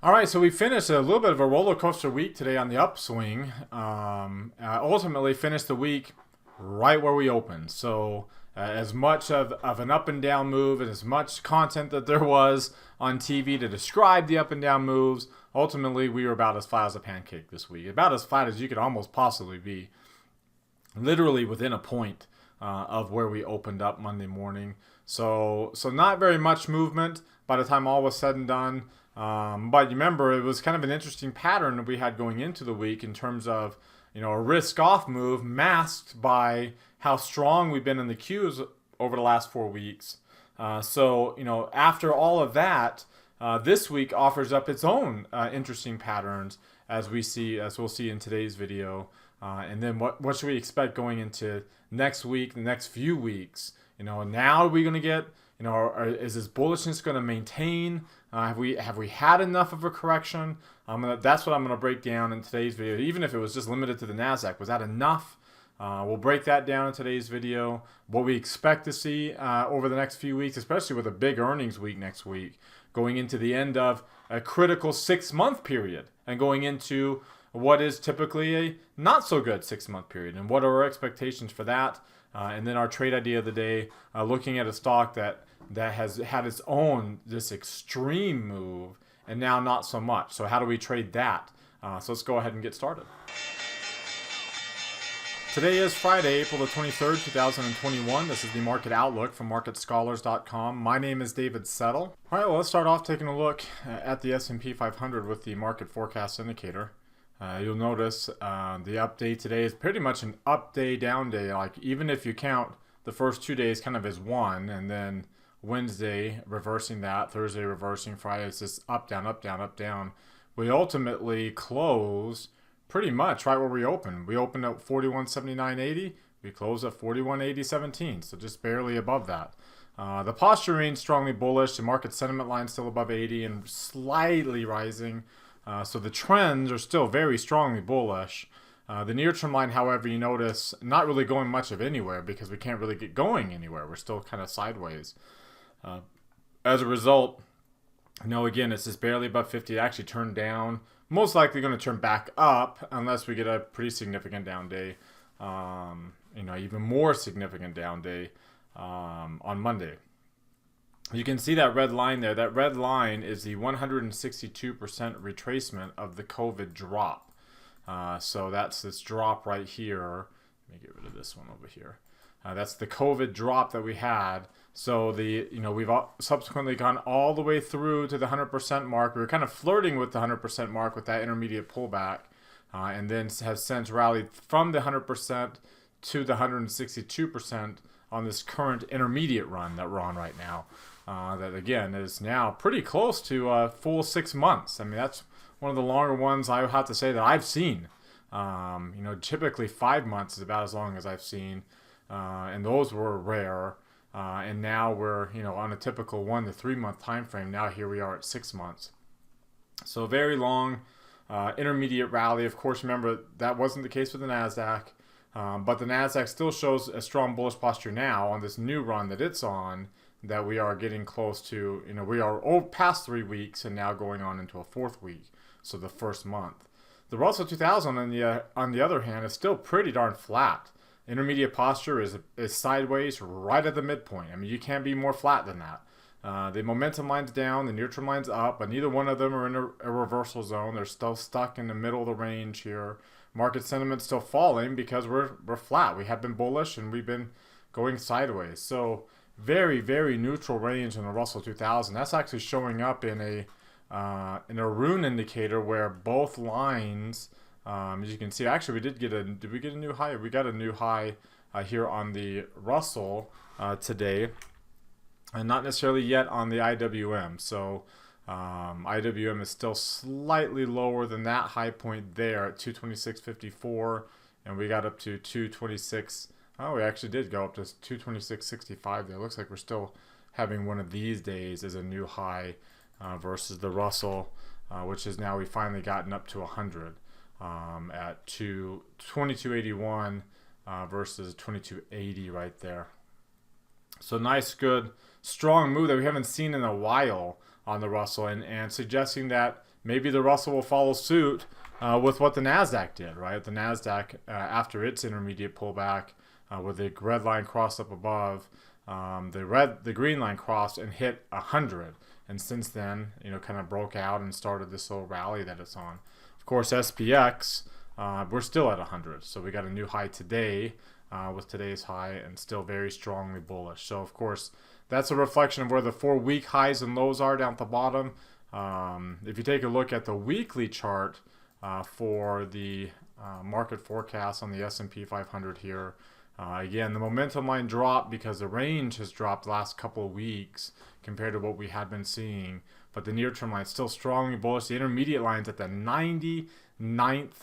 All right, so we finished a little bit of a roller coaster week today on the upswing. Ultimately, finished the week right where we opened. So, as much of an up and down move and as much content that there was on TV to describe the up and down moves, ultimately we were about as flat as a pancake this week. About as flat as you could almost possibly be, literally within a point of where we opened up Monday morning. So not very much movement by the time all was said and done. But you remember, it was kind of an interesting pattern that we had going into the week in terms of, a risk-off move masked by how strong we've been in the Qs over the last 4 weeks. After all of that, this week offers up its own interesting patterns as we'll see in today's video. And then what should we expect going into next week, the next few weeks? Now are we going to get, is this bullishness going to maintain? Have we had enough of a correction? That's what I'm going to break down in today's video. Even if it was just limited to the Nasdaq, was that enough? We'll break that down in today's video. What we expect to see over the next few weeks, especially with a big earnings week next week, going into the end of a critical 6-month period and going into what is typically a not so good 6-month period, and what are our expectations for that? And then our trade idea of the day, looking at a stock that has had its own this extreme move and now not so much. So how do we trade that? So let's go ahead and get started. Today is Friday, April the 23rd, 2021. This is the Market Outlook from MarketScholars.com. My name is David Settle. All right, well, let's start off taking a look at the S&P 500 with the Market Forecast Indicator. You'll notice the update today is pretty much an up day, down day. Like, even if you count the first 2 days kind of as one, and then Wednesday reversing that, Thursday reversing, Friday it's just up, down, up, down, up, down. We ultimately close pretty much right where we opened. We opened at 41.79.80. We closed at 41.80.17, so just barely above that. The posture remains strongly bullish. The market sentiment line still above 80 and slightly rising. So the trends are still very strongly bullish. The near-term line, however, you notice not really going much of anywhere because we can't really get going anywhere. We're still kind of sideways. As a result, again, it's just barely above 50. It actually turned down. Most likely going to turn back up unless we get a pretty significant down day. Even more significant down day on Monday. You can see that red line there. That red line is the 162% retracement of the COVID drop. So that's this drop right here. Let me get rid of this one over here. That's the COVID drop that we had. So we've subsequently gone all the way through to the 100% mark. We were kind of flirting with the 100% mark with that intermediate pullback, and then has since rallied from the 100% to the 162% on this current intermediate run that we're on right now. That again is now pretty close to a full 6 months. I mean, that's one of the longer ones I have to say that I've seen. Typically 5 months is about as long as I've seen, and those were rare. And now we're on a typical 1 to 3 month time frame. Now here we are at 6 months. So very long intermediate rally. Of course, remember that wasn't the case with the Nasdaq, but the Nasdaq still shows a strong bullish posture now on this new run that it's on. That we are getting close to, we are past 3 weeks and now going on into a 4th week, so the first month. The Russell 2000, on the other hand, is still pretty darn flat. Intermediate posture is sideways right at the midpoint. I mean, you can't be more flat than that. The momentum line's down, the near-term line's up, but neither one of them are in a reversal zone. They're still stuck in the middle of the range here. Market sentiment's still falling because we're flat. We have been bullish and we've been going sideways. So very, very neutral range in the Russell 2000. That's actually showing up in a rune indicator where both lines, as you can see, actually did we get a new high? We got a new high here on the Russell today, and not necessarily yet on the IWM. So IWM is still slightly lower than that high point there at 226.54, and we got up to 226. Oh, we actually did go up to 226.65 there. Looks like we're still having one of these days as a new high versus the Russell, which is now we've finally gotten up to 100 at 2281 versus 2280 right there. So nice, good, strong move that we haven't seen in a while on the Russell, and suggesting that maybe the Russell will follow suit with what the NASDAQ did, right? The NASDAQ, after its intermediate pullback, with the red line crossed up above, the green line crossed and hit 100. And since then, kind of broke out and started this little rally that it's on. Of course, SPX, we're still at 100. So we got a new high today with today's high and still very strongly bullish. So, of course, that's a reflection of where the 4-week highs and lows are down at the bottom. If you take a look at the weekly chart for the market forecast on the S&P 500 here, again, the momentum line dropped because the range has dropped the last couple of weeks compared to what we had been seeing. But the near-term line is still strongly bullish. The intermediate line's at the 99th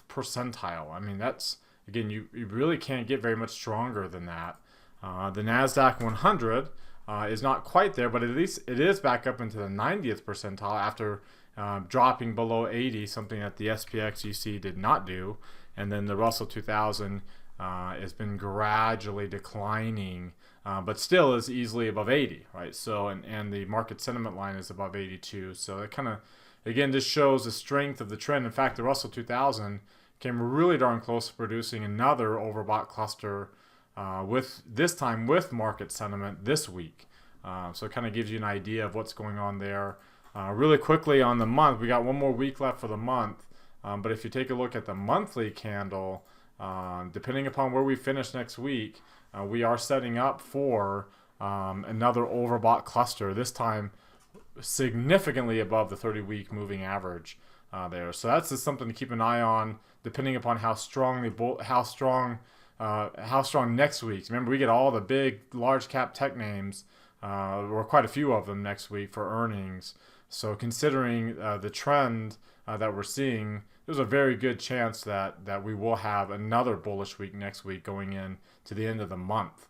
percentile. I mean, that's, again, you really can't get very much stronger than that. The NASDAQ 100 is not quite there, but at least it is back up into the 90th percentile after dropping below 80, something that the SPX you see did not do. And then the Russell 2000 has been gradually declining, but still is easily above 80, right? So, and the market sentiment line is above 82. So it kind of, again, just shows the strength of the trend. In fact, the Russell 2000 came really darn close to producing another overbought cluster with this time with market sentiment this week. So it kind of gives you an idea of what's going on there. Really quickly on the month, we got one more week left for the month. But if you take a look at the monthly candle, depending upon where we finish next week, we are setting up for another overbought cluster, this time significantly above the 30-week moving average there. So that's just something to keep an eye on, depending upon how strong next week. Remember, we get all the big, large cap tech names, or quite a few of them next week for earnings. So considering the trend that we're seeing, there's a very good chance that we will have another bullish week next week going in to the end of the month,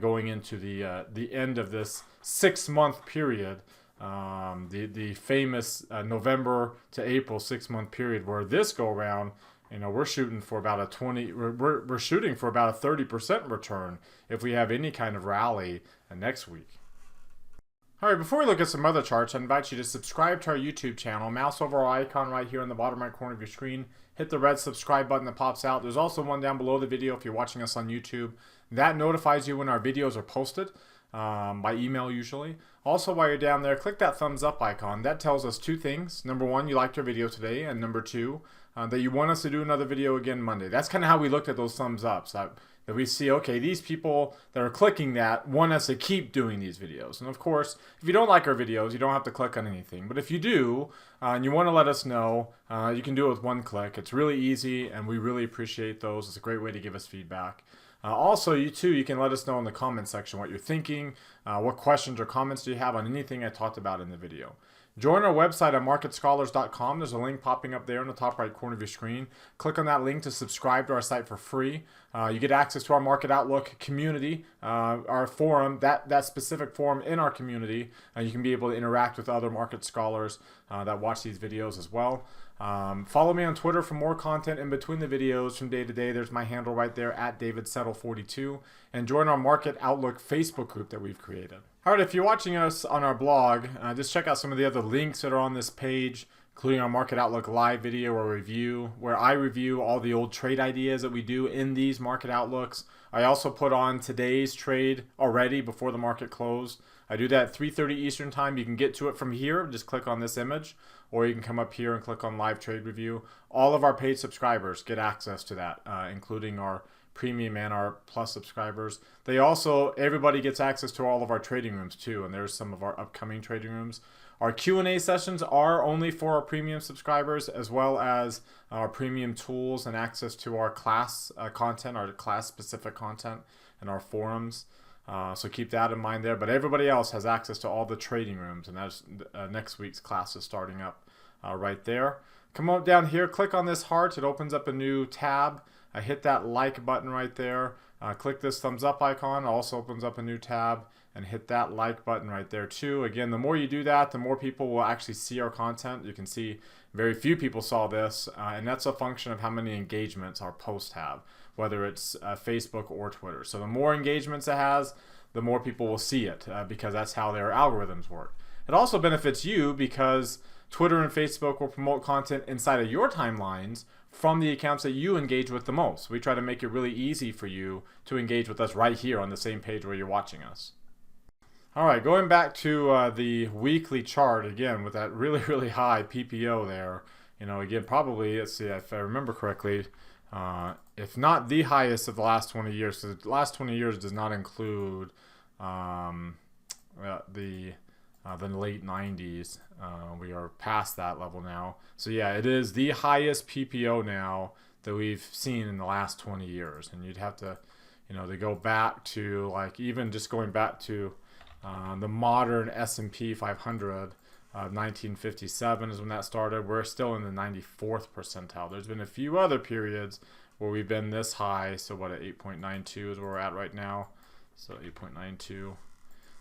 going into the end of this 6-month period, the famous November to April 6-month period, where this go around, we're shooting for about we're shooting for about a 30% return if we have any kind of rally next week. All right, before we look at some other charts, I invite you to subscribe to our YouTube channel. Mouse over our icon right here in the bottom right corner of your screen. Hit the red subscribe button that pops out. There's also one down below the video if you're watching us on YouTube. That notifies you when our videos are posted, by email usually. Also, while you're down there, click that thumbs up icon. That tells us two things. Number one, you liked our video today, and number two, that you want us to do another video again Monday. That's kind of how we look at those thumbs ups. That we see, okay, these people that are clicking that want us to keep doing these videos. And of course, if you don't like our videos, you don't have to click on anything. But if you do, and you want to let us know, you can do it with one click. It's really easy, and we really appreciate those. It's a great way to give us feedback. Also, you can let us know in the comment section what you're thinking, what questions or comments do you have on anything I talked about in the video. Join our website at marketscholars.com. There's a link popping up there in the top right corner of your screen. Click on that link to subscribe to our site for free. You get access to our Market Outlook community, our forum, that specific forum in our community. You can be able to interact with other market scholars that watch these videos as well. Follow me on Twitter for more content in between the videos from day to day. There's my handle right there at DavidSettle42. And join our Market Outlook Facebook group that we've created. All right, if you're watching us on our blog, just check out some of the other links that are on this page, including our Market Outlook live video or review, where I review all the old trade ideas that we do in these Market Outlooks. I also put on today's trade already before the market closed. I do that at 3:30 Eastern time. You can get to it from here. Just click on this image, or you can come up here and click on live trade review. All of our paid subscribers get access to that, including our premium and our plus subscribers. Everybody gets access to all of our trading rooms too, and there's some of our upcoming trading rooms. Our Q&A sessions are only for our premium subscribers, as well as our premium tools and access to our class content, our class specific content, and our forums. So keep that in mind there. But everybody else has access to all the trading rooms, and that's next week's class is starting up right there. Come on down here, click on this heart. It opens up a new tab. Hit that like button right there. Click this thumbs up icon. It also opens up a new tab, and hit that like button right there too. Again, the more you do that, the more people will actually see our content. You can see very few people saw this, and that's a function of how many engagements our posts have, whether it's Facebook or Twitter. So the more engagements it has, the more people will see it, because that's how their algorithms work. It also benefits you because Twitter and Facebook will promote content inside of your timelines from the accounts that you engage with the most. We try to make it really easy for you to engage with us right here on the same page where you're watching us. All right, going back to the weekly chart again with that really, really high PPO there. Again, probably, let's see, if I remember correctly, if not the highest of the last 20 years. So the last 20 years does not include the late 90s. We are past that level now. So yeah, it is the highest PPO now that we've seen in the last 20 years. And you'd have to, to go back to, like, even just going back to the modern S&P 500 of 1957 is when that started. We're still in the 94th percentile. There's been a few other periods where we've been this high. So what, at 8.92 is where we're at right now. So 8.92.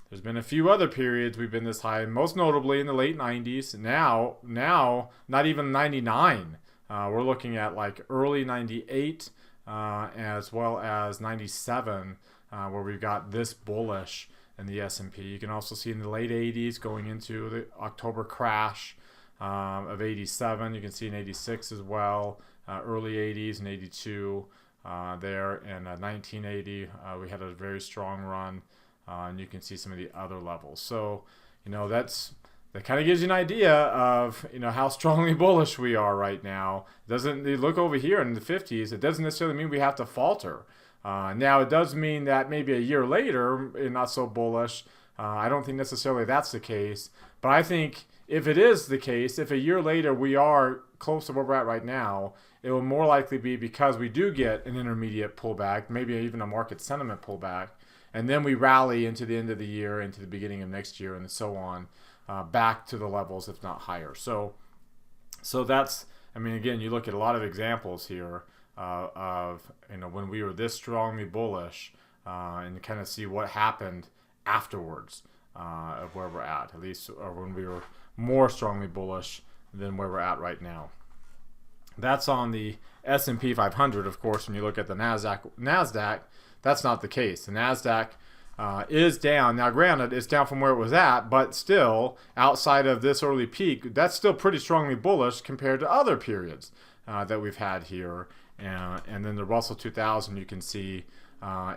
There's been a few other periods we've been this high, most notably in the late 90s. Now, not even 99. We're looking at like early 98 as well as 97 where we've got this bullish in the S&P. You can also see in the late 80s going into the October crash of 87. You can see in 86 as well, early 80s and 82 there. And 1980, we had a very strong run. And you can see some of the other levels. So, that kind of gives you an idea of, how strongly bullish we are right now. Doesn't you look over here in the 50s? It doesn't necessarily mean we have to falter. Now, it does mean that maybe a year later, not so bullish. I don't think necessarily that's the case. But I think if it is the case, if a year later we are close to where we're at right now, it will more likely be because we do get an intermediate pullback, maybe even a market sentiment pullback. And then we rally into the end of the year, into the beginning of next year, and so on, back to the levels, if not higher. So that's, again, you look at a lot of examples here of when we were this strongly bullish, and kind of see what happened afterwards of where we're at least, or when we were more strongly bullish than where we're at right now. That's on the S&P 500, of course. When you look at the NASDAQ, that's not the case. The NASDAQ is down. Now, granted, it's down from where it was at, but still, outside of this early peak, that's still pretty strongly bullish compared to other periods that we've had here. And then the Russell 2000, you can see,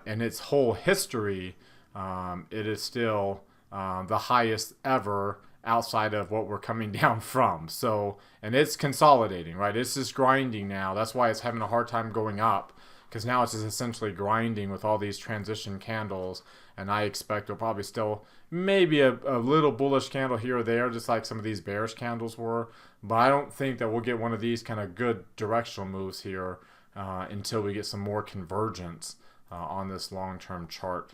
in its whole history, it is still the highest ever outside of what we're coming down from. So, and it's consolidating, right? It's just grinding now. That's why it's having a hard time going up, because now it's just essentially grinding with all these transition candles. And I expect it'll probably still maybe a little bullish candle here or there, just like some of these bearish candles were. But I don't think that we'll get one of these kind of good directional moves here until we get some more convergence on this long-term chart.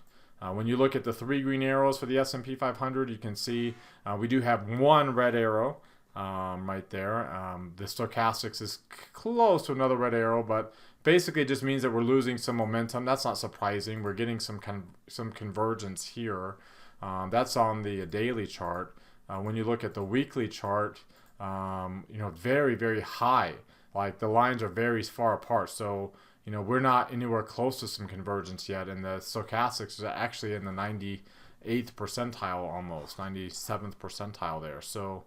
When you look at the three green arrows for the S&P 500, you can see we do have one red arrow right there. The stochastics is close to another red arrow, but basically it just means that we're losing some momentum. That's not surprising. We're getting some convergence here. That's on the daily chart. When you look at the weekly chart, very, very high. Like the lines are very far apart. So, we're not anywhere close to some convergence yet. And the stochastics is actually in the 98th percentile almost, 97th percentile there. So,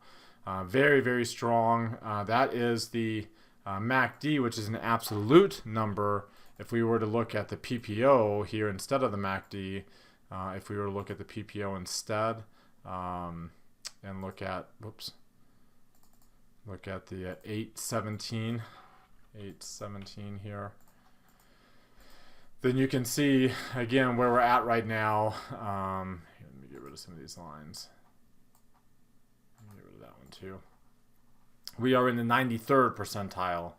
very, very strong. That is the MACD, which is an absolute number. If we were to look at the PPO here instead of the MACD, if we were to look at the PPO instead, and look at the 817 here, then you can see again where we're at right now. Let me get rid of some of these lines. Get rid of that one too. We are in the 93rd percentile,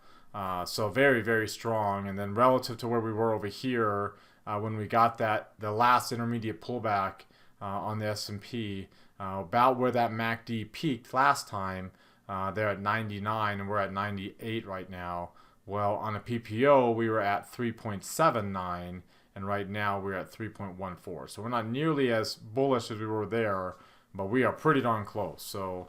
so very, very strong. And then relative to where we were over here when we got the last intermediate pullback on the S&P, about where that MACD peaked last time, they're at 99 and we're at 98 right now. Well, on a PPO, we were at 3.79, and right now we're at 3.14. So we're not nearly as bullish as we were there, but we are pretty darn close. So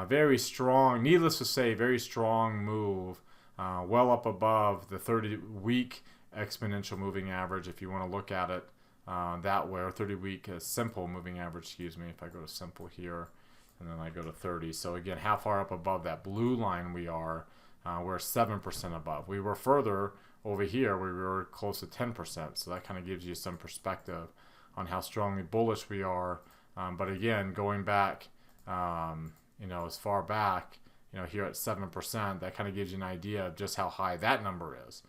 very strong, needless to say, very strong move, well up above the 30-week exponential moving average, if you want to look at it that way, or 30-week simple moving average, excuse me. If I go to simple here, and then I go to 30. So again, how far up above that blue line we are, we're 7% above. We were further over here, we were close to 10%. So that kind of gives you some perspective on how strongly bullish we are. But again, going back, as far back, here at 7%, that kind of gives you an idea of just how high that number is.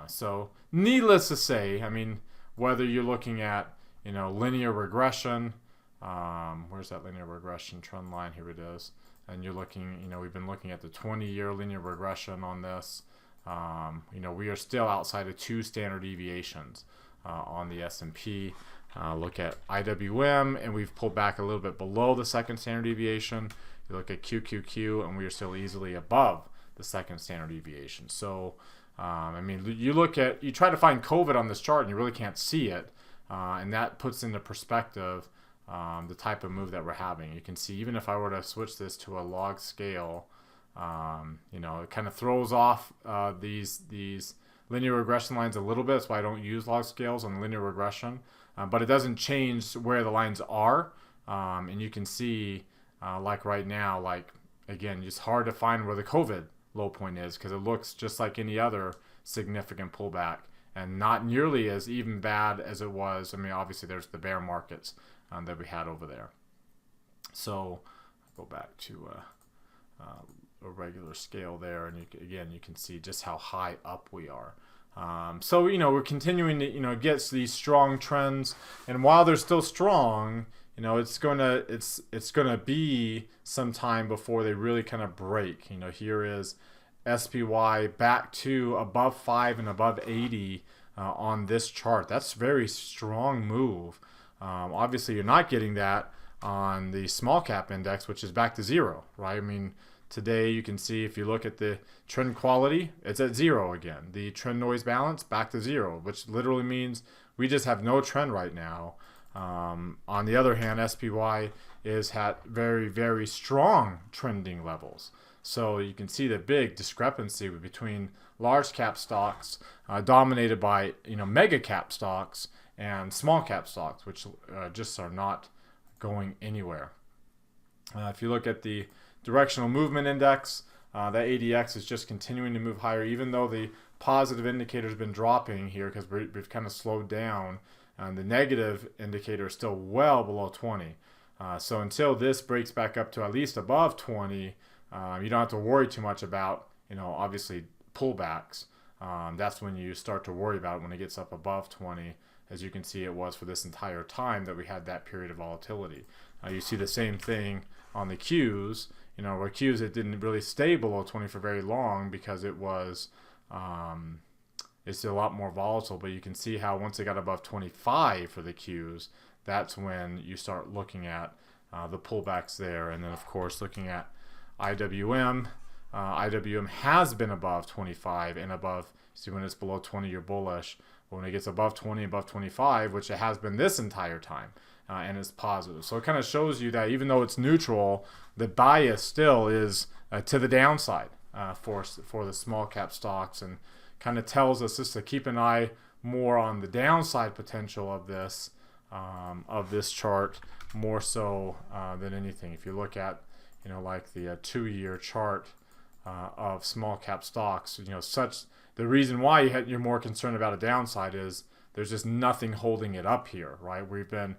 So needless to say, I mean, whether you're looking at, linear regression, where's that linear regression trend line? Here it is. And you're looking, we've been looking at the 20-year linear regression on this. We are still outside of 2 standard deviations on the S&P. Look at IWM, and we've pulled back a little bit below the second standard deviation. You look at QQQ, and we are still easily above the second standard deviation. So, you try to find COVID on this chart, and you really can't see it. And that puts into perspective the type of move that we're having. You can see, even if I were to switch this to a log scale, it kind of throws off these linear regression lines a little bit. That's why I don't use log scales on linear regression. But it doesn't change where the lines are. And you can see, like right now, again, it's hard to find where the COVID low point is because it looks just like any other significant pullback and not nearly as even bad as it was. I mean, obviously there's the bear markets that we had over there. So go back to a regular scale there, and you can see just how high up we are. So we're continuing to get these strong trends, and while they're still strong, it's gonna be some time before they really kind of break. Here is SPY back to above 5 and above 80 on this chart. That's a very strong move. Obviously, you're not getting that on the small cap index, which is back to 0, right? I mean, today you can see if you look at the trend quality, it's at 0 again. The trend noise balance back to 0, which literally means we just have no trend right now. On the other hand, SPY is at very, very strong trending levels. So you can see the big discrepancy between large cap stocks dominated by mega cap stocks and small cap stocks, which just are not going anywhere. If you look at the directional movement index, that ADX is just continuing to move higher, even though the positive indicator has been dropping here because we've kind of slowed down. And the negative indicator is still well below 20. So until this breaks back up to at least above 20, you don't have to worry too much about, obviously pullbacks. That's when you start to worry about it, when it gets up above 20. As you can see, it was for this entire time that we had that period of volatility. You see the same thing on the Qs. Where Qs, it didn't really stay below 20 for very long because it was it's a lot more volatile. But you can see how once it got above 25 for the Qs, that's when you start looking at the pullbacks there. And then, of course, looking at IWM. IWM has been above 25 and above. See, when it's below 20, you're bullish. But when it gets above 20, above 25, which it has been this entire time, and it's positive. So it kind of shows you that even though it's neutral, the bias still is to the downside for the small cap stocks, and kind of tells us just to keep an eye more on the downside potential of this chart more so than anything. If you look at like the 2-year chart of small cap stocks, the reason why you're more concerned about a downside is there's just nothing holding it up here, right? We've been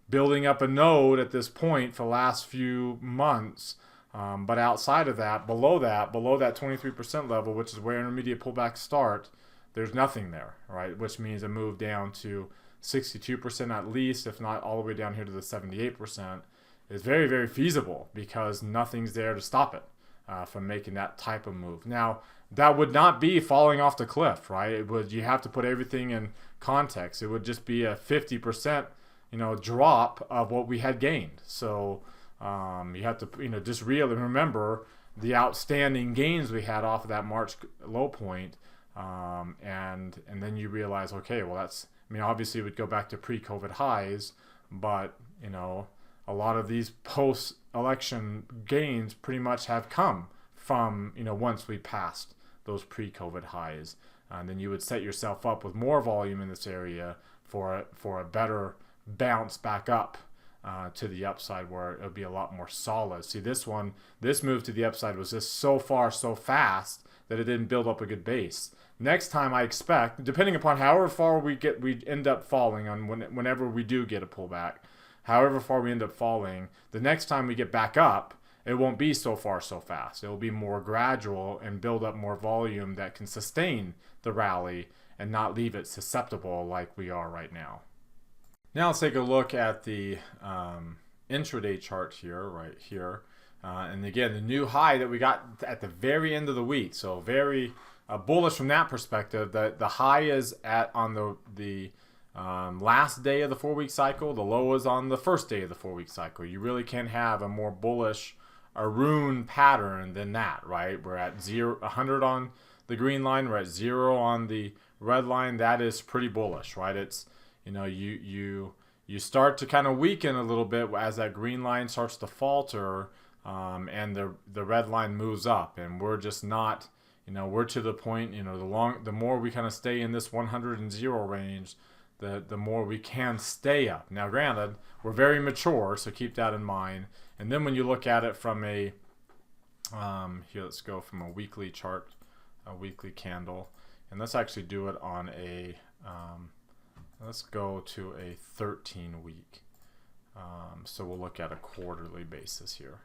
building up a node at this point for the last few months, but outside of that, below that 23% level, which is where intermediate pullbacks start, there's nothing there, right? Which means a move down to 62% at least, if not all the way down here to the 78%, is very, very feasible because nothing's there to stop it from making that type of move. Now, that would not be falling off the cliff, right? You have to put everything in context. It would just be a 50% drop of what we had gained. So you have to just really remember the outstanding gains we had off of that March low point, and then you realize, okay, well, obviously it would go back to pre-COVID highs, but a lot of these post-election gains pretty much have come from once we passed those pre-COVID highs, and then you would set yourself up with more volume in this area for a better bounce back up to the upside where it would be a lot more solid. See, this move to the upside was just so far, so fast that it didn't build up a good base. Next time I expect, depending upon however far we end up falling on whenever we do get a pullback, however far we end up falling, the next time we get back up, it won't be so far so fast. It will be more gradual and build up more volume that can sustain the rally and not leave it susceptible like we are right now. Now let's take a look at the intraday chart here, right here. And again, the new high that we got at the very end of the week. So very bullish from that perspective. That the high is on the last day of the 4-week cycle. The low is on the first day of the 4-week cycle. You really can't have a more bullish rune pattern than that, right? We're at 100 on the green line. We're at 0 on the red line. That is pretty bullish, right? It's, you know, you start to kind of weaken a little bit as that green line starts to falter, and the red line moves up, and we're just not, you know, we're to the point, you know, the more we kind of stay in this 100 and 0 range, the more we can stay up. Now, granted, we're very mature, so keep that in mind. And then when you look at it from a, here, let's go from a weekly chart, a weekly candle, and let's actually do it on a, let's go to a 13-week. So we'll look at a quarterly basis here.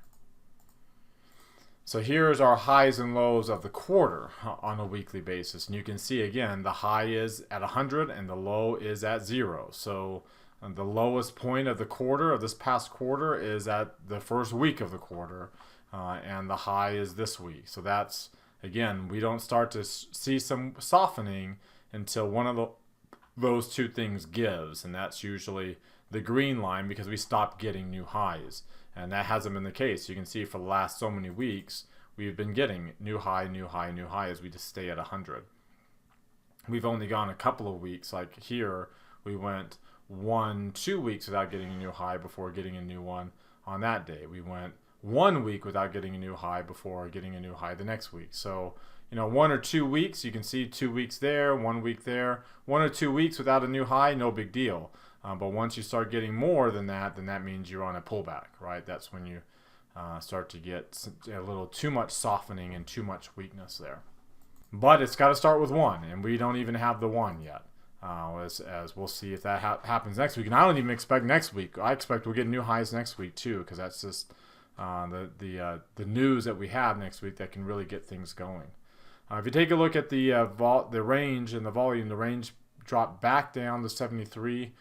So here's our highs and lows of the quarter on a weekly basis. And you can see, again, the high is at 100 and the low is at 0. So the lowest point of the quarter, of this past quarter, is at the first week of the quarter. And the high is this week. So that's, again, we don't start to see some softening until one of those two things gives. And that's usually the green line, because we stop getting new highs. And that hasn't been the case. You can see for the last so many weeks, we've been getting new high, new high, new high as we just stay at 100. We've only gone a couple of weeks, like here, we went 2 weeks without getting a new high before getting a new one on that day. We went 1 week without getting a new high before getting a new high the next week. So, you know, 1 or 2 weeks, you can see 2 weeks there, 1 week there. 1 or 2 weeks without a new high, no big deal. But once you start getting more than that, then that means you're on a pullback, right? That's when you start to get a little too much softening and too much weakness there. But it's got to start with 1, and we don't even have the 1 yet. As we'll see if that happens next week. And I don't even expect next week. I expect we'll get new highs next week too, because that's just the news that we have next week that can really get things going. If you take a look at the range and the volume, the range dropped back down to 73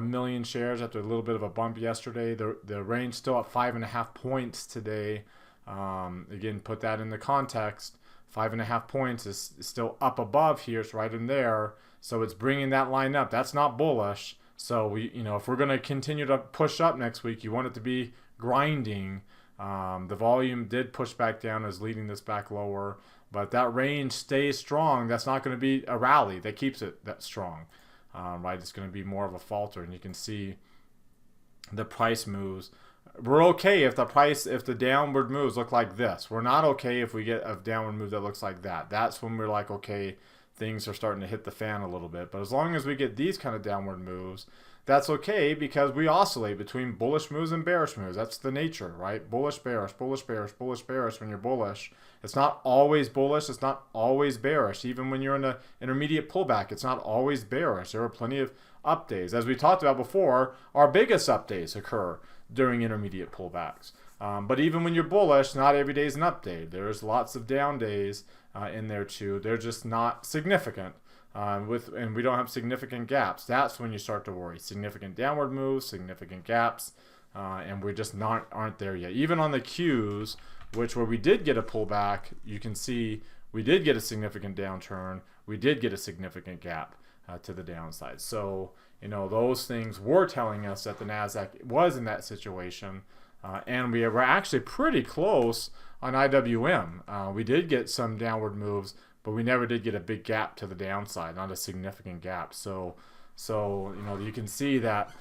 million shares after a little bit of a bump yesterday. The range still at 5.5 points today. Again, put that in the context. 5.5 points is still up above here. It's right in there. So it's bringing that line up. That's not bullish. So if we're going to continue to push up next week, you want it to be grinding. The volume did push back down, is leading this back lower. But that range stays strong. That's not going to be a rally that keeps it that strong. Right, it's going to be more of a falter, and you can see the price moves. We're okay if the downward moves look like this. We're not okay if we get a downward move that looks like that. That's when we're like, okay, things are starting to hit the fan a little bit. But as long as we get these kind of downward moves, that's okay, because we oscillate between bullish moves and bearish moves. That's the nature, right? Bullish, bearish, bullish, bearish, bullish, bearish. When you're bullish, it's not always bullish. It's not always bearish. Even when you're in an intermediate pullback, it's not always bearish. There are plenty of up days. As we talked about before, our biggest up days occur during intermediate pullbacks. But even when you're bullish, not every day is an up day. There's lots of down days in there too. They're just not significant. And we don't have significant gaps. That's when you start to worry. Significant downward moves, significant gaps, and we just aren't there yet. Even on the Qs, where we did get a pullback, you can see we did get a significant downturn. We did get a significant gap to the downside. So those things were telling us that the Nasdaq was in that situation, and we were actually pretty close on IWM. We did get some downward moves, but we never did get a big gap to the downside, not a significant gap. So you can see that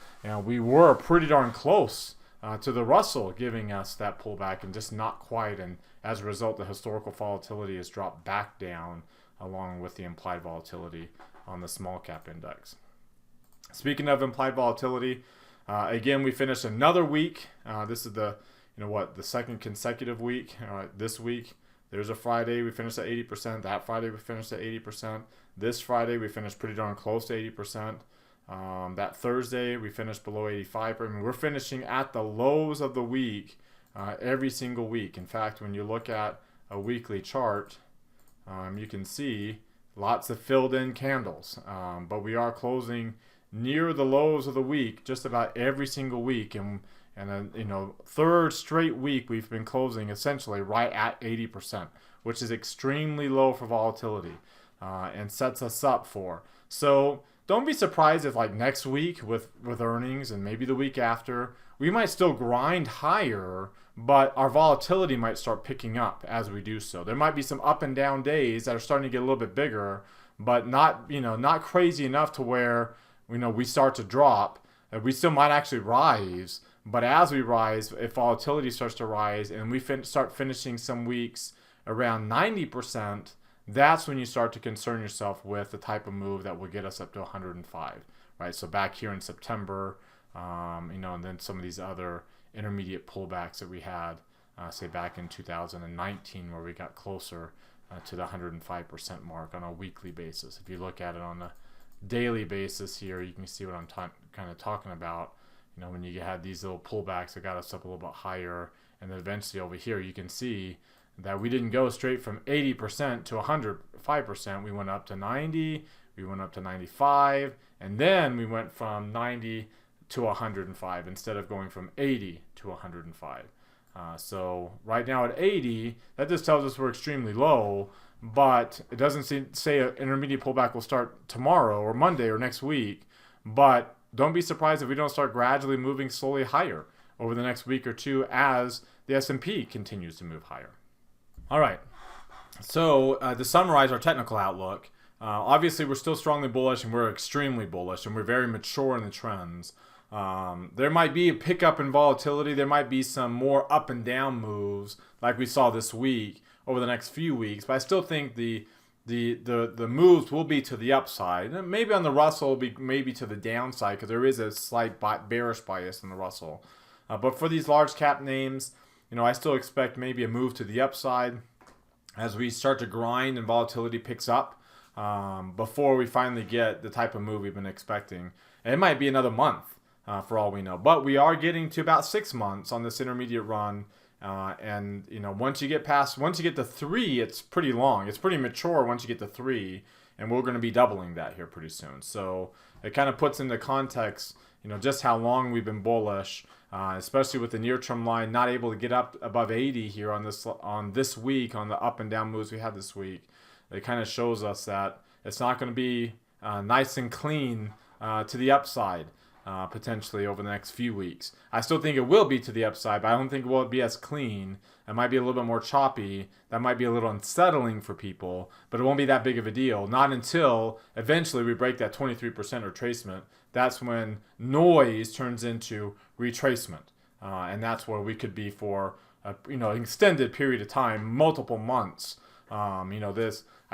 we were pretty darn close to the Russell giving us that pullback, and just not quite. And as a result, the historical volatility has dropped back down, along with the implied volatility on the small cap index. Speaking of implied volatility, Again, we finished another week. This is the second consecutive week. This week, there's a Friday we finished at 80%. That Friday we finished at 80%. This Friday we finished pretty darn close to 80%. That Thursday we finished below 85. I mean, we're finishing at the lows of the week every single week. In fact, when you look at a weekly chart, you can see lots of filled in candles. But we are closing near the lows of the week just about every single week, and third straight week we've been closing essentially right at 80%, which is extremely low for volatility, and sets us up for. So don't be surprised if like next week with earnings and maybe the week after, we might still grind higher, but our volatility might start picking up as we do so. There might be some up and down days that are starting to get a little bit bigger, but not crazy enough to where we start to drop. We still might actually rise, but as we rise, if volatility starts to rise and we start finishing some weeks around 90%, that's when you start to concern yourself with the type of move that will get us up to 105, right? So back here in September, and then some of these other intermediate pullbacks that we had, say back in 2019, where we got closer to the 105% mark on a weekly basis. If you look at it on a daily basis here, you can see what I'm kind of talking about. When you had these little pullbacks that got us up a little bit higher, and then eventually over here you can see that we didn't go straight from 80% to 105%. We went up to 90, we went up to 95, and then we went from 90 to 105 instead of going from 80 to 105. So right now at 80, that just tells us we're extremely low, but it doesn't say an intermediate pullback will start tomorrow or Monday or next week. But don't be surprised if we don't start gradually moving slowly higher over the next week or two as the S&P continues to move higher. All right, so to summarize our technical outlook, obviously we're still strongly bullish, and we're extremely bullish, and we're very mature in the trends. There might be a pickup in volatility. There might be some more up and down moves like we saw this week over the next few weeks, but I still think the moves will be to the upside. And maybe on the Russell, will be maybe to the downside because there is a slight bearish bias in the Russell. But for these large cap names, I still expect maybe a move to the upside as we start to grind and volatility picks up before we finally get the type of move we've been expecting. And it might be another month for all we know. But we are getting to about 6 months on this intermediate run. And once you get to 3, it's pretty long. It's pretty mature once you get to 3, and we're going to be doubling that here pretty soon. So it kind of puts into context, just how long we've been bullish, especially with the near-term line not able to get up above 80 here on this week, on the up and down moves we had this week. It kind of shows us that it's not going to be nice and clean to the upside. Potentially over the next few weeks. I still think it will be to the upside, but I don't think it will be as clean. It might be a little bit more choppy. That might be a little unsettling for people, but it won't be that big of a deal. Not until eventually we break that 23% retracement. That's when noise turns into retracement. And that's where we could be for an extended period of time, multiple months. I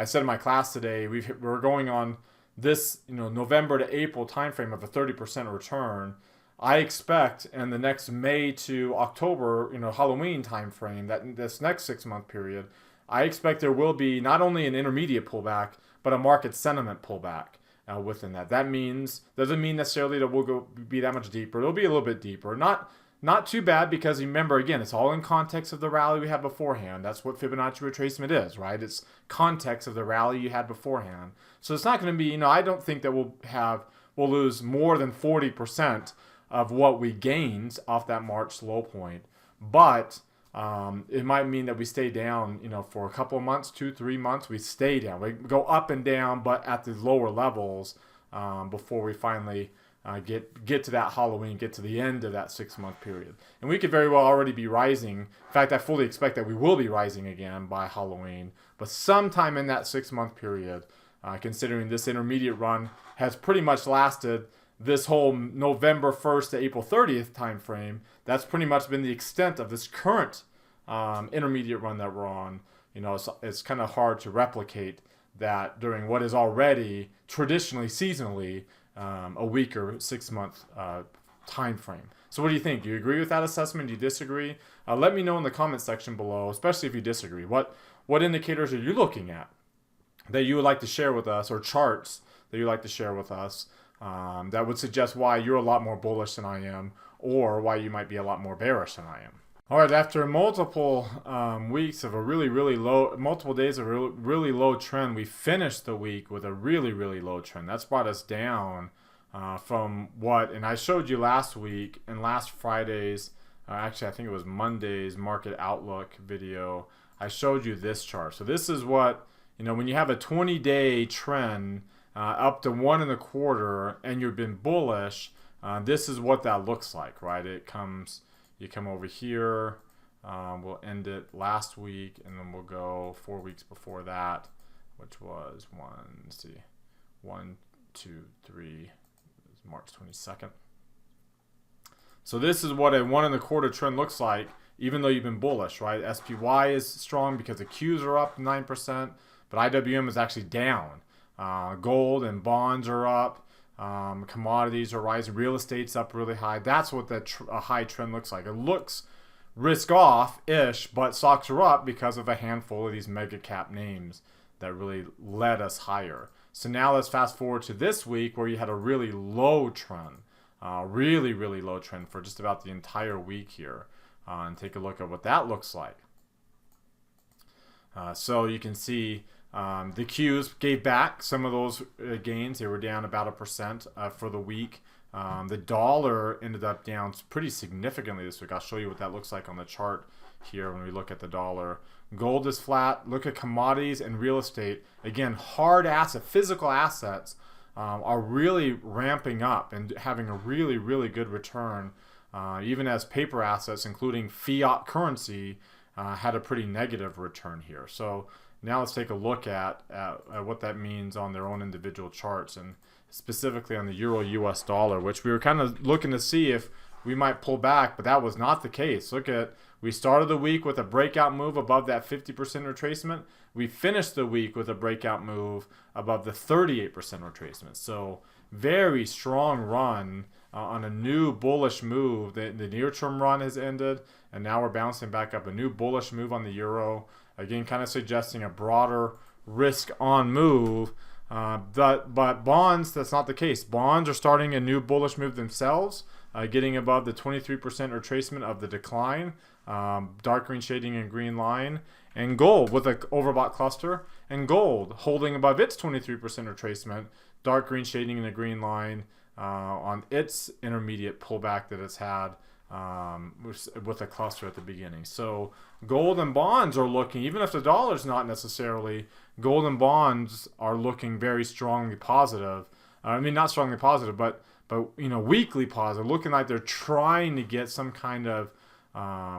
said in my class today, we're going on this November to April timeframe of a 30% return. I expect in the next May to October, Halloween timeframe, that this next 6-month period, I expect there will be not only an intermediate pullback, but a market sentiment pullback within that. That doesn't mean necessarily that we'll be that much deeper. It'll be a little bit deeper. Not too bad, because remember, again, it's all in context of the rally we had beforehand. That's what Fibonacci retracement is, right? It's context of the rally you had beforehand. So it's not going to be, I don't think that we'll lose more than 40% of what we gained off that March low point. But it might mean that we stay down, for a couple of months, 2-3 months, we stay down. We go up and down, but at the lower levels before we finally get to that Halloween, get to the end of that 6-month period. And we could very well already be rising. In fact, I fully expect that we will be rising again by Halloween. But sometime in that 6-month period, considering this intermediate run has pretty much lasted this whole November 1st to April 30th time frame, that's pretty much been the extent of this current intermediate run that we're on. It's kind of hard to replicate that during what is already traditionally, seasonally, a weaker 6-month time frame. So what do you think? Do you agree with that assessment? Do you disagree? Let me know in the comment section below, especially if you disagree. What indicators are you looking at that you would like to share with us, or charts that you'd like to share with us that would suggest why you're a lot more bullish than I am, or why you might be a lot more bearish than I am? All right, after multiple weeks of a really low, multiple days of a really low trend, we finished the week with a really low trend. That's brought us down from what, and I showed you last week and last Friday's, actually I think it was Monday's market outlook video, I showed you this chart. So this is what, when you have a 20-day trend up to 1.25 and you've been bullish, this is what that looks like, right? You come over here, we'll end it last week, and then we'll go 4 weeks before that, which was one, two, three, March 22nd. So this is what a 1.25 trend looks like, even though you've been bullish, right? SPY is strong because the Qs are up 9%, but IWM is actually down. Gold and bonds are up. Commodities are rising. Real estate's up really high. That's what a high trend looks like. It looks risk off-ish, but stocks are up because of a handful of these mega cap names that really led us higher. So now let's fast forward to this week where you had a really low trend, really low trend for just about the entire week here, and take a look at what that looks like. So you can see the Qs gave back some of those gains. They were down about 1% for the week. The dollar ended up down pretty significantly this week. I'll show you what that looks like on the chart here when we look at the dollar. Gold is flat. Look at commodities and real estate. Again, hard asset, physical assets are really ramping up and having a really good return, even as paper assets, including fiat currency, had a pretty negative return here. So now let's take a look at what that means on their own individual charts, and specifically on the Euro US dollar, which we were kind of looking to see if we might pull back, but that was not the case. We started the week with a breakout move above that 50% retracement. We finished the week with a breakout move above the 38% retracement. So very strong run on a new bullish move. The near-term run has ended, and now we're bouncing back up. A new bullish move on the euro. Again, kind of suggesting a broader risk-on move. But bonds, that's not the case. Bonds are starting a new bullish move themselves, getting above the 23% retracement of the decline, dark green shading and green line, and gold with an overbought cluster, and gold holding above its 23% retracement, dark green shading and a green line on its intermediate pullback that it's had with a cluster at the beginning. So gold and bonds are looking, even if the dollar's not necessarily, gold and bonds are looking very strongly positive. I mean, not strongly positive, but weekly positive, looking like they're trying to get some kind of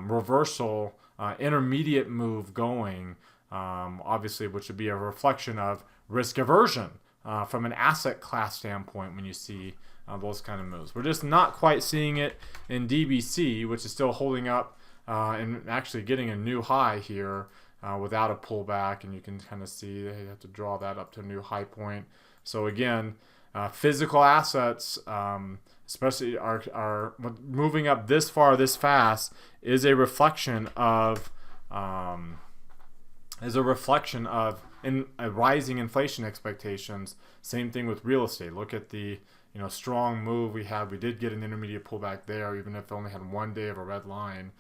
reversal, intermediate move going, obviously, which would be a reflection of risk aversion from an asset class standpoint when you see those kind of moves. We're just not quite seeing it in DBC, which is still holding up and actually getting a new high here without a pullback, and you can kind of see you have to draw that up to a new high point. So again, physical assets, especially are moving up this far, this fast, is a reflection of rising inflation expectations. Same thing with real estate. Look at the strong move we had. We did get an intermediate pullback there, even if it only had 1 day of a red line,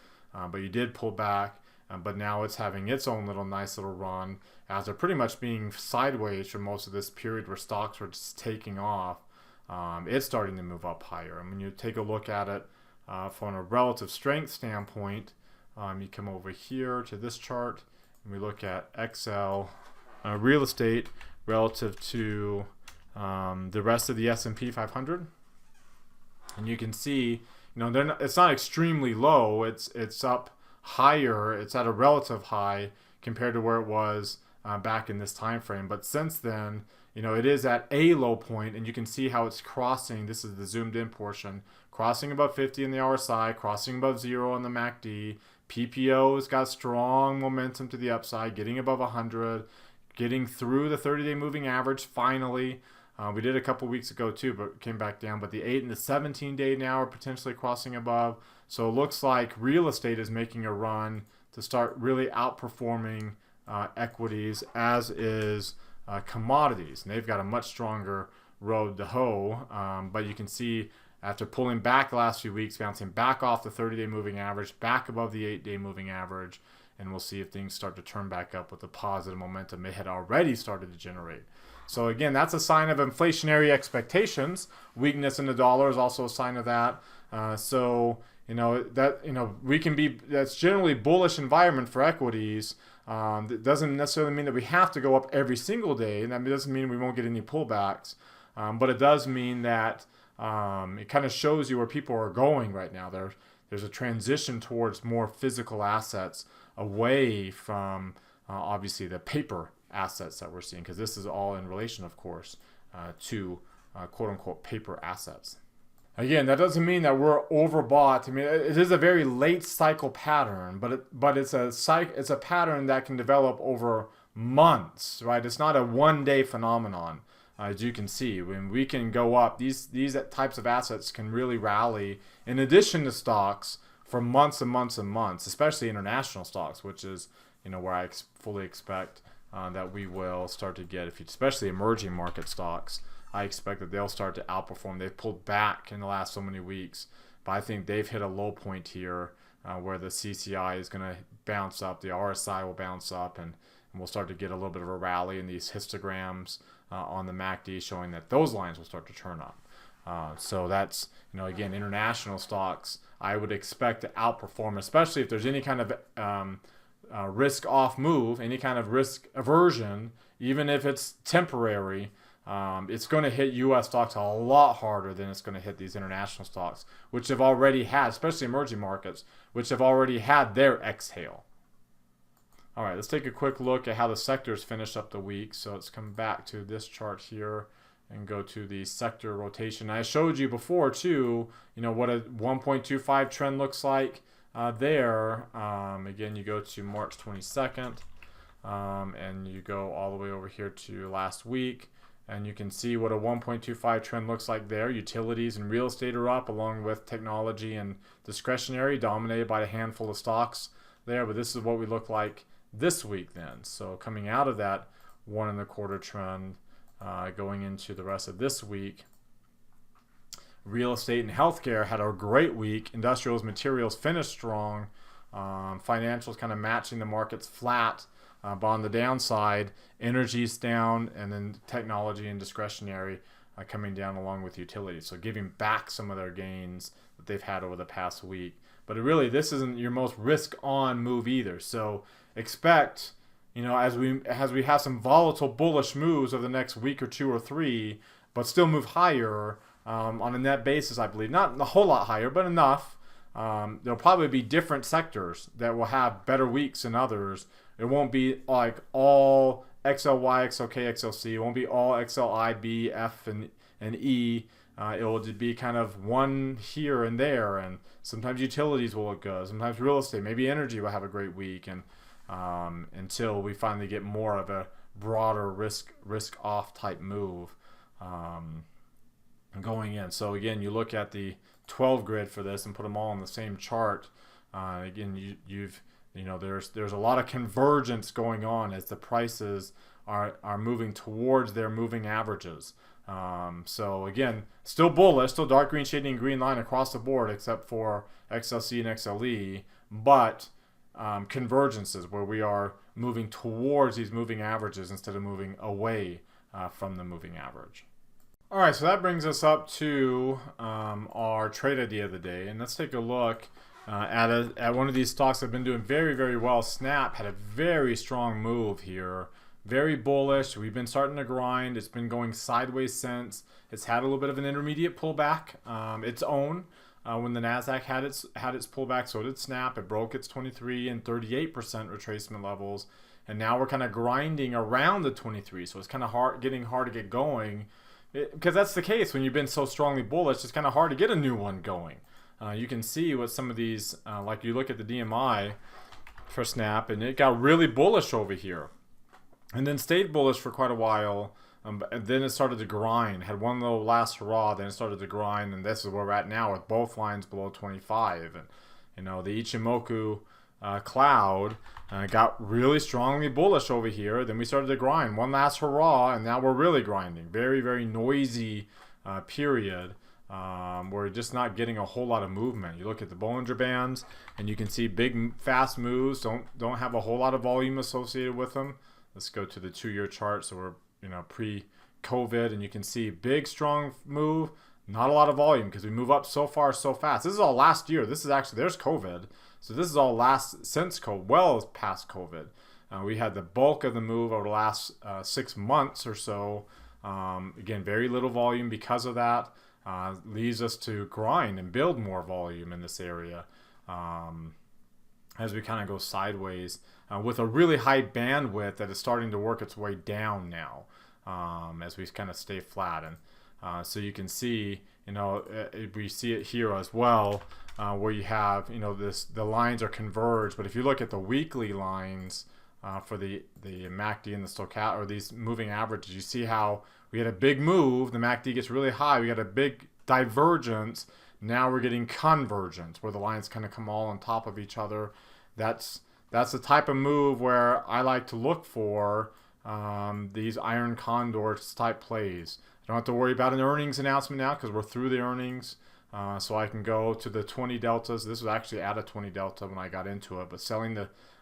but you did pull back. But now it's having its own nice little run, as they're pretty much being sideways for most of this period where stocks were just taking off. It's starting to move up higher. And when you take a look at it from a relative strength standpoint, you come over here to this chart, and we look at XL real estate relative to the rest of the S&P 500, and you can see, it's not extremely low. It's up higher. It's at a relative high compared to where it was back in this time frame. But since then, it is at a low point, and you can see how it's crossing. This is the zoomed in portion, crossing above 50 in the RSI, crossing above 0 on the MACD. PPO has got strong momentum to the upside, getting above 100, getting through the 30-day moving average finally. We did a couple weeks ago too, but came back down. But the 8 and the 17 day now are potentially crossing above. So it looks like real estate is making a run to start really outperforming equities, as is commodities. And they've got a much stronger road to hoe. But you can see after pulling back the last few weeks, bouncing back off the 30-day moving average, back above the 8-day moving average. And we'll see if things start to turn back up with the positive momentum they had already started to generate. So again, that's a sign of inflationary expectations. Weakness in the dollar is also a sign of that. That's generally bullish environment for equities. That doesn't necessarily mean that we have to go up every single day, and that doesn't mean we won't get any pullbacks. But it does mean that it kind of shows you where people are going right now. There's a transition towards more physical assets, away from obviously the paper assets that we're seeing, because this is all in relation, of course, to quote-unquote paper assets. Again, that doesn't mean that we're overbought. I mean, it is a very late cycle pattern, but it's a pattern that can develop over months, right? It's not a one-day phenomenon. As you can see, when we can go up, these types of assets can really rally in addition to stocks for months and months and months, especially international stocks, which is where I fully expect that we will start to get, especially emerging market stocks. I expect that they'll start to outperform. They've pulled back in the last so many weeks, but I think they've hit a low point here where the CCI is going to bounce up, the RSI will bounce up, and we'll start to get a little bit of a rally in these histograms on the MACD showing that those lines will start to turn up. So that's, again, international stocks I would expect to outperform, especially if there's any kind of risk off move, any kind of risk aversion, even if it's temporary. It's going to hit U.S. stocks a lot harder than it's going to hit these international stocks, which have already had, especially emerging markets, which have already had their exhale. All right, let's take a quick look at how the sectors finish up the week. So let's come back to this chart here and go to the sector rotation. I showed you before too, what a 1.25 trend looks like there. Again, you go to March 22nd, and you go all the way over here to last week. And you can see what a 1.25 trend looks like there. Utilities and real estate are up, along with technology and discretionary, dominated by a handful of stocks there. But this is what we look like this week then. So coming out of that 1.25 trend, going into the rest of this week, real estate and healthcare had a great week. Industrials, materials finished strong. Financials kind of matching the markets flat. But on the downside, energy's down, and then technology and discretionary coming down along with utilities. So giving back some of their gains that they've had over the past week. But this isn't your most risk-on move either. So expect, as we have some volatile bullish moves over the next week or two or three, but still move higher on a net basis, I believe. Not a whole lot higher, but enough. There'll probably be different sectors that will have better weeks than others. It won't be like all XLY, XLK, XLC. It won't be all XLI, B, F, and E. It will just be kind of one here and there. And sometimes utilities will look good. Sometimes real estate, maybe energy will have a great week. And until we finally get more of a broader risk off type move going in. So again, you look at the 12 grid for this and put them all on the same chart. Again, there's a lot of convergence going on as the prices are moving towards their moving averages. So again, still bullish, still dark green shading green line across the board except for XLC and XLE, but convergences where we are moving towards these moving averages instead of moving away from the moving average. All right, so that brings us up to our trade idea of the day, and let's take a look at one of these stocks that have been doing very, very well. Snap had a very strong move here, very bullish. We've been starting to grind. It's been going sideways since. It's had a little bit of an intermediate pullback, its own. When the Nasdaq had its pullback, so did Snap. It broke its 23 and 38% retracement levels, and now we're kind of grinding around the 23. So it's kind of getting hard to get going. Because that's the case when you've been so strongly bullish, it's kind of hard to get a new one going. You can see what some of these, like you look at the DMI for Snap, and it got really bullish over here. And then stayed bullish for quite a while And then it started to grind. Had one little last hurrah, then it started to grind, and this is where we're at now with both lines below 25. And the Ichimoku cloud got really strongly bullish over here. Then we started to grind. One last hurrah, and now we're really grinding. Very, very noisy period. We're just not getting a whole lot of movement. You look at the Bollinger Bands, and you can see big, fast moves. Don't have a whole lot of volume associated with them. Let's go to the 2-year chart. So we're pre-COVID, and you can see big, strong move. Not a lot of volume because we move up so far so fast. This is all last year. This is actually, there's COVID. So this is all since COVID, well past COVID. We had the bulk of the move over the last 6 months or so. Again, very little volume because of that. Leads us to grind and build more volume in this area as we kind of go sideways with a really high bandwidth that is starting to work its way down now as we kind of stay flat. And so you can see, we see it here as well where you have, the lines are converged. But if you look at the weekly lines for the MACD and the stochastic, or these moving averages, you see how we had a big move, the MACD gets really high, we got a big divergence, now we're getting convergence where the lines kind of come all on top of each other. That's the type of move where I like to look for these iron condors type plays. I don't have to worry about an earnings announcement now because we're through the earnings. So I can go to the 20 deltas. This was actually at a 20 delta when I got into it, but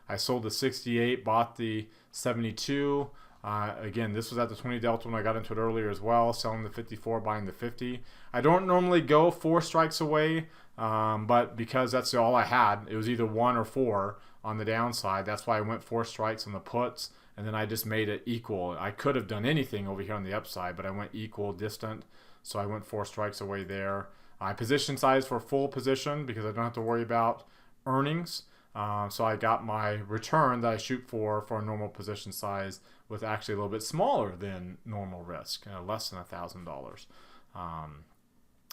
I sold the 68, bought the 72. Again, this was at the 20 delta when I got into it earlier as well, selling the 54, buying the 50. I don't normally go 4 strikes away, but because that's all I had, it was either 1 or 4 on the downside. That's why I went 4 strikes on the puts, and then I just made it equal. I could have done anything over here on the upside, but I went equal distant, so I went 4 strikes away there. I position size for full position because I don't have to worry about earnings. So I got my return that I shoot for a normal position size with actually a little bit smaller than normal risk, less than $1,000.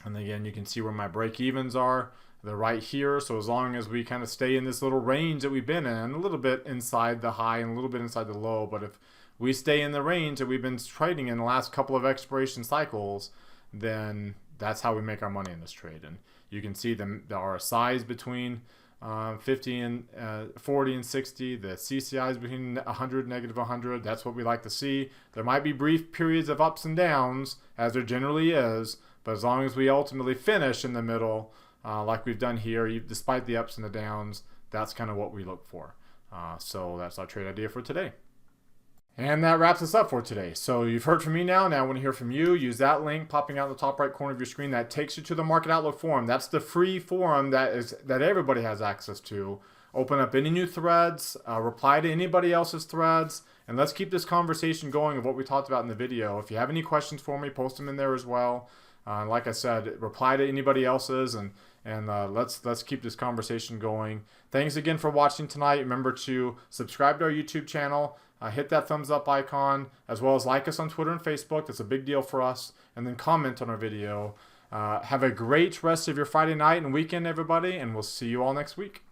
And again, you can see where my break evens are. They're right here. So as long as we kind of stay in this little range that we've been in, a little bit inside the high and a little bit inside the low, but if we stay in the range that we've been trading in the last couple of expiration cycles, then that's how we make our money in this trade. And you can see there are a size between 50 and 40 and 60. The CCI is between 100 negative 100. That's what we like to see. There might be brief periods of ups and downs, as there generally is, but as long as we ultimately finish in the middle, like we've done here, despite the ups and the downs, that's kind of what we look for. So that's our trade idea for today. And that wraps us up for today. So you've heard from me now. Now I want to hear from you. Use that link popping out in the top right corner of your screen. That takes you to the Market Outlook forum. That's the free forum that everybody has access to. Open up any new threads, reply to anybody else's threads, and let's keep this conversation going of what we talked about in the video. If you have any questions for me, post them in there as well. Like I said, reply to anybody else's, and let's keep this conversation going. Thanks again for watching tonight. Remember to subscribe to our YouTube channel. Hit that thumbs up icon, as well as like us on Twitter and Facebook. That's a big deal for us. And then comment on our video. Have a great rest of your Friday night and weekend, everybody, and we'll see you all next week.